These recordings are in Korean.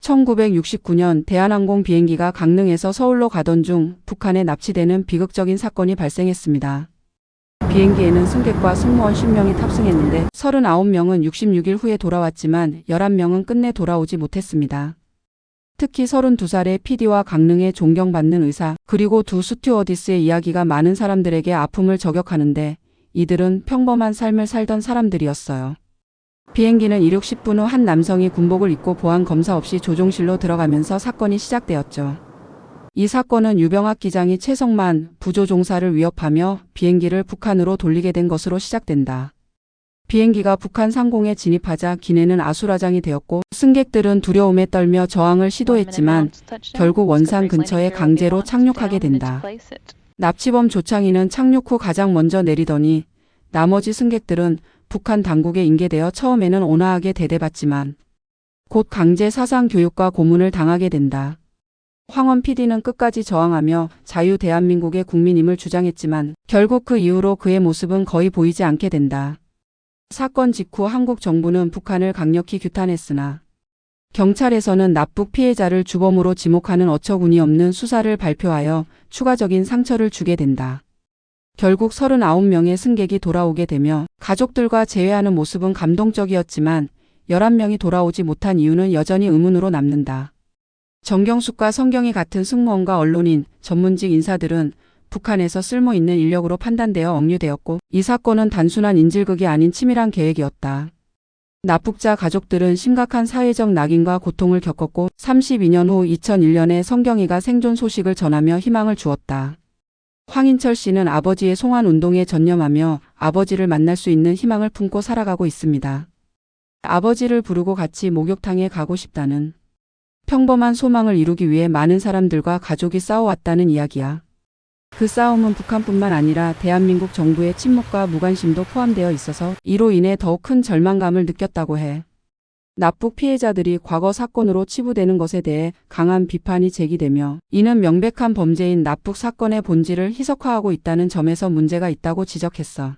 1969년 대한항공 비행기가 강릉에서 서울로 가던 중 북한에 납치되는 비극적인 사건이 발생했습니다. 비행기에는 승객과 승무원 10명이 탑승했는데 39명은 66일 후에 돌아왔지만 11명은 끝내 돌아오지 못했습니다. 특히 32살의 PD와 강릉에 존경받는 의사, 그리고 두 스튜어디스의 이야기가 많은 사람들에게 아픔을 저격하는데 이들은 평범한 삶을 살던 사람들이었어요. 비행기는 이륙 10분 후 한 남성이 군복을 입고 보안 검사 없이 조종실로 들어가면서 사건이 시작되었죠. 이 사건은 유병학 기장이 최성만 부조종사를 위협하며 비행기를 북한으로 돌리게 된 것으로 시작된다. 비행기가 북한 상공에 진입하자 기내는 아수라장이 되었고 승객들은 두려움에 떨며 저항을 시도했지만 결국 원산 근처에 강제로 착륙하게 된다. 납치범 조창희는 착륙 후 가장 먼저 내리더니 나머지 승객들은 북한 당국에 인계되어 처음에는 온화하게 대대받지만 곧 강제 사상 교육과 고문을 당하게 된다. 황원 PD는 끝까지 저항하며 자유 대한민국의 국민임을 주장했지만 결국 그 이후로 그의 모습은 거의 보이지 않게 된다. 사건 직후 한국 정부는 북한을 강력히 규탄했으나 경찰에서는 납북 피해자를 주범으로 지목하는 어처구니 없는 수사를 발표하여 추가적인 상처를 주게 된다. 결국 39명의 승객이 돌아오게 되며 가족들과 재회하는 모습은 감동적이었지만 11명이 돌아오지 못한 이유는 여전히 의문으로 남는다. 정경숙과 성경이 같은 승무원과 언론인, 전문직 인사들은 북한에서 쓸모있는 인력으로 판단되어 억류되었고 이 사건은 단순한 인질극이 아닌 치밀한 계획이었다. 납북자 가족들은 심각한 사회적 낙인과 고통을 겪었고 32년 후 2001년에 성경이가 생존 소식을 전하며 희망을 주었다. 황인철 씨는 아버지의 송환 운동에 전념하며 아버지를 만날 수 있는 희망을 품고 살아가고 있습니다. 아버지를 부르고 같이 목욕탕에 가고 싶다는 평범한 소망을 이루기 위해 많은 사람들과 가족이 싸워왔다는 이야기야. 그 싸움은 북한뿐만 아니라 대한민국 정부의 침묵과 무관심도 포함되어 있어서 이로 인해 더욱 큰 절망감을 느꼈다고 해. 납북 피해자들이 과거 사건으로 치부되는 것에 대해 강한 비판이 제기되며 이는 명백한 범죄인 납북 사건의 본질을 희석화하고 있다는 점에서 문제가 있다고 지적했어.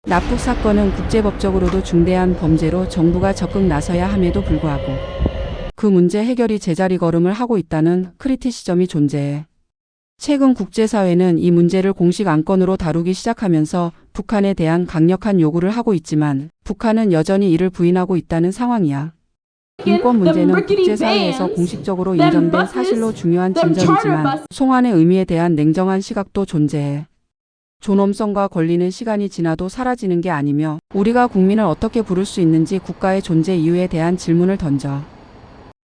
납북 사건은 국제법적으로도 중대한 범죄로 정부가 적극 나서야 함에도 불구하고 그 문제 해결이 제자리 걸음을 하고 있다는 크리티시점이 존재해. 최근 국제사회는 이 문제를 공식 안건으로 다루기 시작하면서 북한에 대한 강력한 요구를 하고 있지만 북한은 여전히 이를 부인하고 있다는 상황이야. 인권 문제는 국제사회에서 공식적으로 인정된 사실로 중요한 진전이지만 송환의 의미에 대한 냉정한 시각도 존재해. 존엄성과 권리는 시간이 지나도 사라지는 게 아니며 우리가 국민을 어떻게 부를 수 있는지 국가의 존재 이유에 대한 질문을 던져.